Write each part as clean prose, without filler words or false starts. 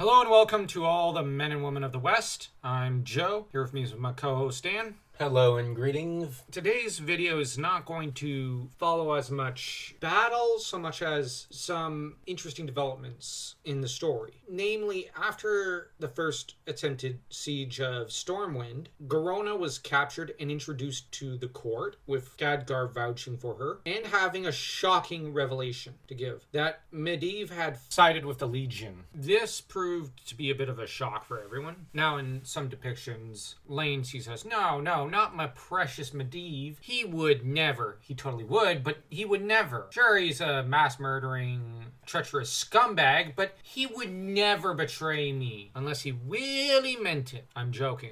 Hello and welcome to all the men and women of the West. I'm Joe, here with me is my co-host Dan. Hello and greetings. Today's video is not going to follow as much battle so much as some interesting developments in the story. Namely, after the first attempted siege of Stormwind, Garona was captured and introduced to the court, with Khadgar vouching for her, and having a shocking revelation to give, that Medivh had sided with the Legion. This proved to be a bit of a shock for everyone. Now in some depictions, Lane says, no, not my precious Medivh. He would never. He totally would, but he would never. Sure, he's a mass-murdering, treacherous scumbag, but he would never betray me unless he really meant it. I'm joking.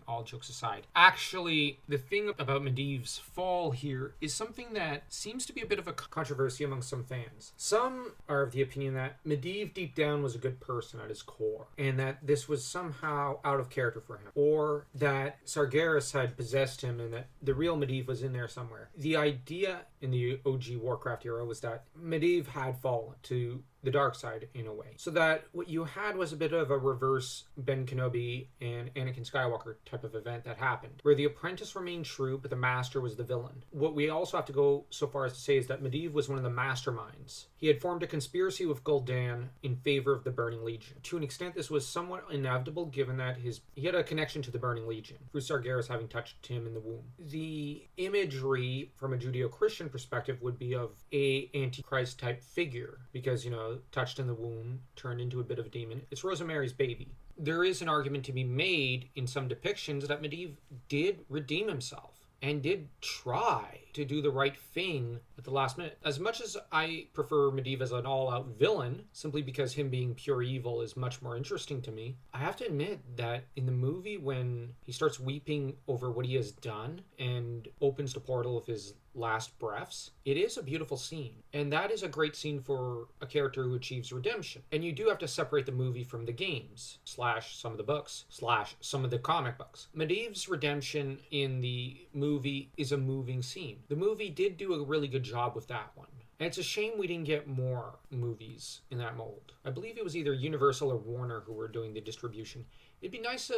All jokes aside. Actually, the thing about Medivh's fall here is something that seems to be a bit of a controversy among some fans. Some are of the opinion that Medivh deep down was a good person at his core, and that this was somehow out of character for him, or that Sargeras had possessed him and that the real Medivh was in there somewhere. The idea in the OG Warcraft era was that Medivh had fallen to the dark side in a way. So that what you had was a bit of a reverse Ben Kenobi and Anakin Skywalker type of event that happened, where the apprentice remained true, but the master was the villain. What we also have to go so far as to say is that Medivh was one of the masterminds. He had formed a conspiracy with Gul'dan in favor of the Burning Legion. To an extent, this was somewhat inevitable given that he had a connection to the Burning Legion, through Sargeras having touched him in the womb. The imagery from a Judeo-Christian perspective would be of a Antichrist type figure, because, touched in the womb, turned into a bit of a demon. It's Rosemary's Baby. There is an argument to be made in some depictions that Medivh did redeem himself and did try to do the right thing at the last minute. As much as I prefer Medivh as an all-out villain, simply because him being pure evil is much more interesting to me, I have to admit that in the movie, when he starts weeping over what he has done and opens the portal of his last breaths, it is a beautiful scene. And that is a great scene for a character who achieves redemption. And you do have to separate the movie from the games, / some of the books, / some of the comic books. Medivh's redemption in the movie is a moving scene. The movie did do a really good job with that one. And it's a shame we didn't get more movies in that mold. I believe it was either Universal or Warner who were doing the distribution. It'd be nice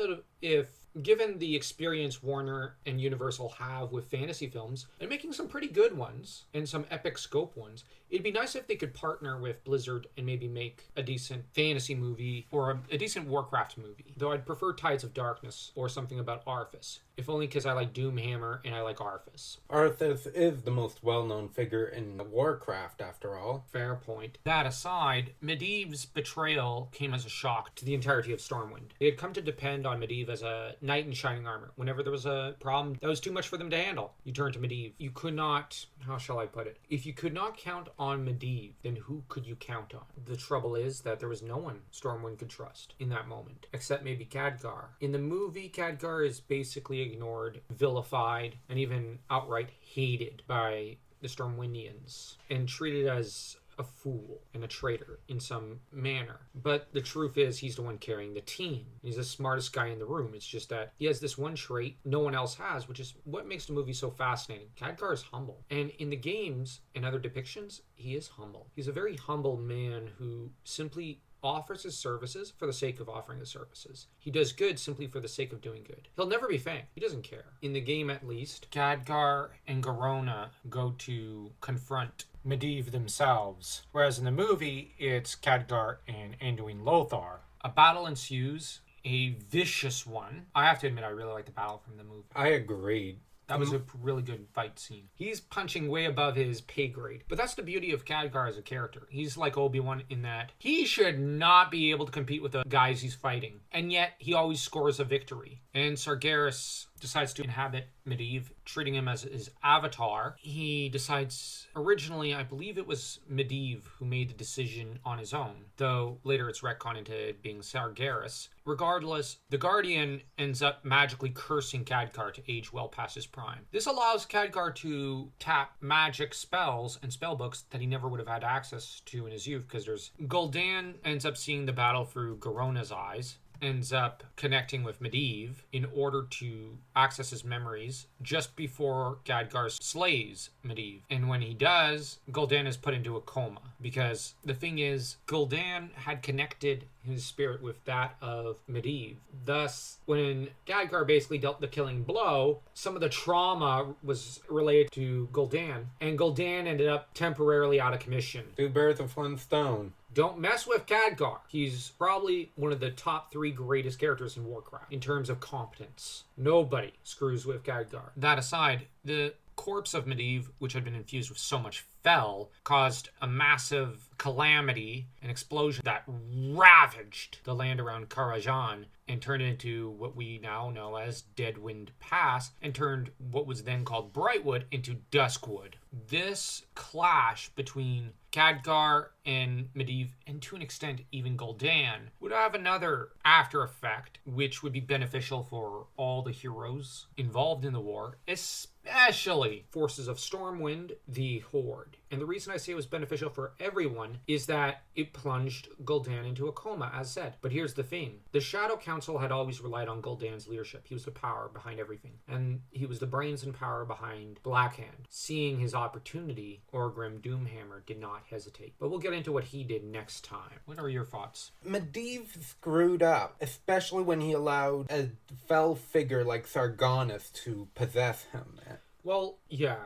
if, given the experience Warner and Universal have with fantasy films, and making some pretty good ones, and some epic scope ones, it'd be nice if they could partner with Blizzard and maybe make a decent fantasy movie, or a decent Warcraft movie. Though I'd prefer Tides of Darkness, or something about Arthas. If only because I like Doomhammer and I like Arthas. Arthas is the most well-known figure in Warcraft, after all. Fair point. That aside, Medivh's betrayal came as a shock to the entirety of Stormwind. They had come to depend on Medivh as a knight in shining armor. Whenever there was a problem that was too much for them to handle, you turned to Medivh. You could not, how shall I put it? If you could not count on Medivh, then who could you count on? The trouble is that there was no one Stormwind could trust in that moment, except maybe Khadgar. In the movie, Khadgar is basically ignored, vilified, and even outright hated by the Stormwindians, and treated as a fool and a traitor in some manner. But the truth is, he's the one carrying the team. He's the smartest guy in the room. It's just that he has this one trait no one else has, which is what makes the movie so fascinating. Khadgar is humble. And in the games and other depictions, he is humble. He's a very humble man who simply offers his services for the sake of offering his services. He does good simply for the sake of doing good. He'll never be fanged. He doesn't care. In the game, at least, Khadgar and Garona go to confront Medivh themselves, whereas in the movie, it's Khadgar and Anduin Lothar. A battle ensues, a vicious one. I have to admit, I really like the battle from the movie. I agreed. That was a really good fight scene. He's punching way above his pay grade. But that's the beauty of Khadgar as a character. He's like Obi-Wan in that he should not be able to compete with the guys he's fighting. And yet, he always scores a victory. And Sargeras decides to inhabit Medivh, treating him as his avatar. He decides, originally, I believe it was Medivh who made the decision on his own, though later it's retconned into it being Sargeras. Regardless, the Guardian ends up magically cursing Khadgar to age well past his prime. This allows Khadgar to tap magic spells and spellbooks that he never would have had access to in his youth, because Gul'dan ends up seeing the battle through Garona's eyes, ends up connecting with Medivh in order to access his memories just before Khadgar slays Medivh. And when he does, Gul'dan is put into a coma because the thing is, Gul'dan had connected his spirit with that of Medivh. Thus, when Khadgar basically dealt the killing blow, some of the trauma was related to Gul'dan, and Gul'dan ended up temporarily out of commission. Two birds with one stone. Don't mess with Khadgar. He's probably one of the top 3 greatest characters in Warcraft in terms of competence. Nobody screws with Khadgar. That aside, the corpse of Medivh, which had been infused with so much fel, caused a massive calamity, an explosion that ravaged the land around Karajan and turned it into what we now know as Deadwind Pass, and turned what was then called Brightwood into Duskwood. This clash between Khadgar and Medivh, and to an extent even Gul'dan, would have another after effect, which would be beneficial for all the heroes involved in the war, especially forces of Stormwind, the Horde. And the reason I say it was beneficial for everyone is that it plunged Gul'dan into a coma, as said. But here's the thing. The Shadow Council had always relied on Gul'dan's leadership. He was the power behind everything. And he was the brains and power behind Blackhand. Seeing his opportunity, Orgrim Doomhammer did not hesitate. But we'll get into what he did next time. What are your thoughts? Medivh screwed up, especially when he allowed a fell figure like Sargonis to possess him. Well, yeah.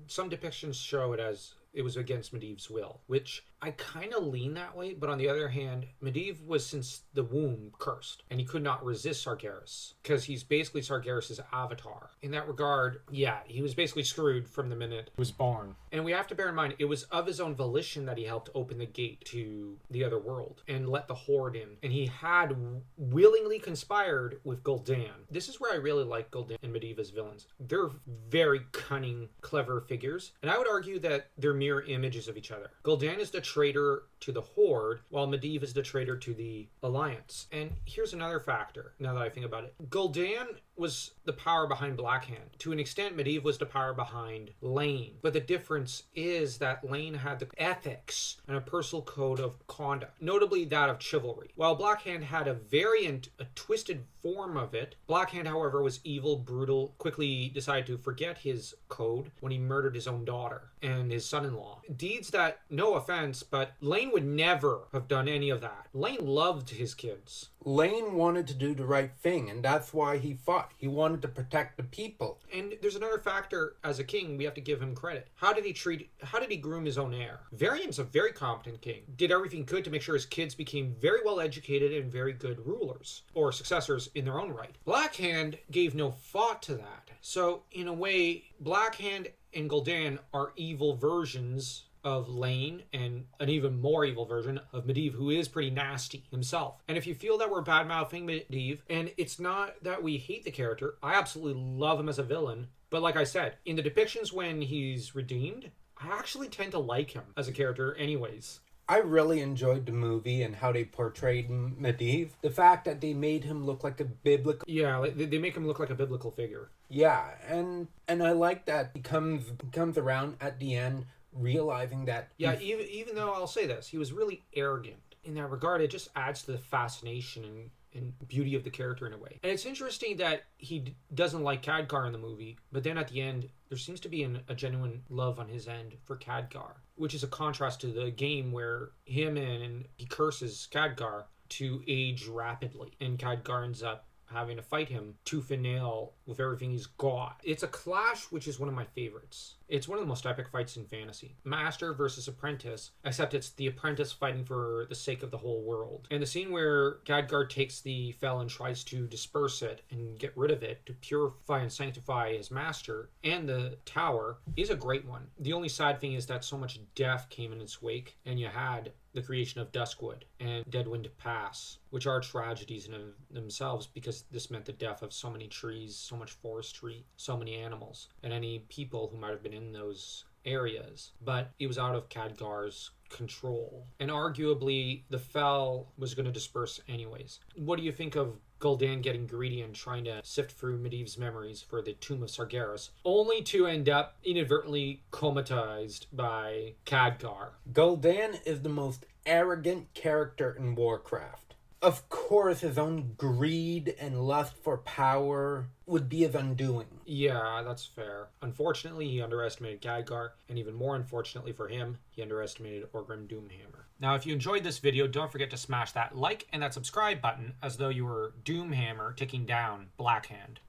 Some depictions show it as it was against Medivh's will, which I kind of lean that way, but on the other hand, Medivh was since the womb cursed, and he could not resist Sargeras, because he's basically Sargeras' avatar. In that regard, yeah, he was basically screwed from the minute he was born. And we have to bear in mind, it was of his own volition that he helped open the gate to the other world, and let the Horde in. And he had willingly conspired with Gul'dan. This is where I really like Gul'dan and Medivh as villains. They're very cunning, clever figures, and I would argue that they're mirror images of each other. Gul'dan is the traitor to the Horde, while Medivh is the traitor to the Alliance. And here's another factor, now that I think about it. Gul'dan was the power behind Blackhand. To an extent, Medivh was the power behind Lane. But the difference is that Lane had the ethics and a personal code of conduct, notably that of chivalry. While Blackhand had a variant, a twisted form of it, Blackhand, however, was evil, brutal, quickly decided to forget his code when he murdered his own daughter and his son-in-law. Deeds that, no offense, but Lane would never have done any of that. Lane loved his kids. Lane wanted to do the right thing, and that's why he fought. He wanted to protect the people. And there's another factor, as a king, we have to give him credit. How did he groom his own heir? Varian's a very competent king. Did everything good to make sure his kids became very well educated and very good rulers, or successors in their own right. Blackhand gave no thought to that. So, in a way, Blackhand and Gul'dan are evil versions of Lane, and an even more evil version of Medivh, who is pretty nasty himself. And if you feel that we're bad-mouthing Medivh, and it's not that we hate the character, I absolutely love him as a villain, but like I said, in the depictions when he's redeemed, I actually tend to like him as a character anyways. I really enjoyed the movie and how they portrayed Medivh. The fact that they made him look like a biblical... Yeah, like they make him look like a biblical figure. Yeah, and I like that he comes around at the end realizing that... Yeah, even though I'll say this, he was really arrogant. In that regard, it just adds to the fascination and beauty of the character in a way. And it's interesting that he doesn't like Khadgar in the movie, but then at the end, there seems to be a genuine love on his end for Khadgar, which is a contrast to the game where him and he curses Khadgar to age rapidly, and Khadgar ends up having to fight him tooth and nail with everything he's got. It's a clash which is one of my favorites. It's one of the most epic fights in fantasy. Master versus apprentice, except it's the apprentice fighting for the sake of the whole world. And the scene where Khadgar takes the fel and tries to disperse it and get rid of it to purify and sanctify his master and the tower is a great one. The only sad thing is that so much death came in its wake, and you had the creation of Duskwood and Deadwind Pass, which are tragedies in themselves because this meant the death of so many trees, so much forestry, so many animals, and any people who might have been in those areas. But it was out of Khadgar's control. And arguably, the fel was going to disperse anyways. What do you think of Gul'dan getting greedy and trying to sift through Medivh's memories for the Tomb of Sargeras, only to end up inadvertently comatized by Khadgar? Gul'dan is the most arrogant character in Warcraft. Of course, his own greed and lust for power would be his undoing. Yeah, that's fair. Unfortunately, he underestimated Khadgar, and even more unfortunately for him, he underestimated Orgrim Doomhammer. Now, if you enjoyed this video, don't forget to smash that like and that subscribe button as though you were Doomhammer taking down Blackhand.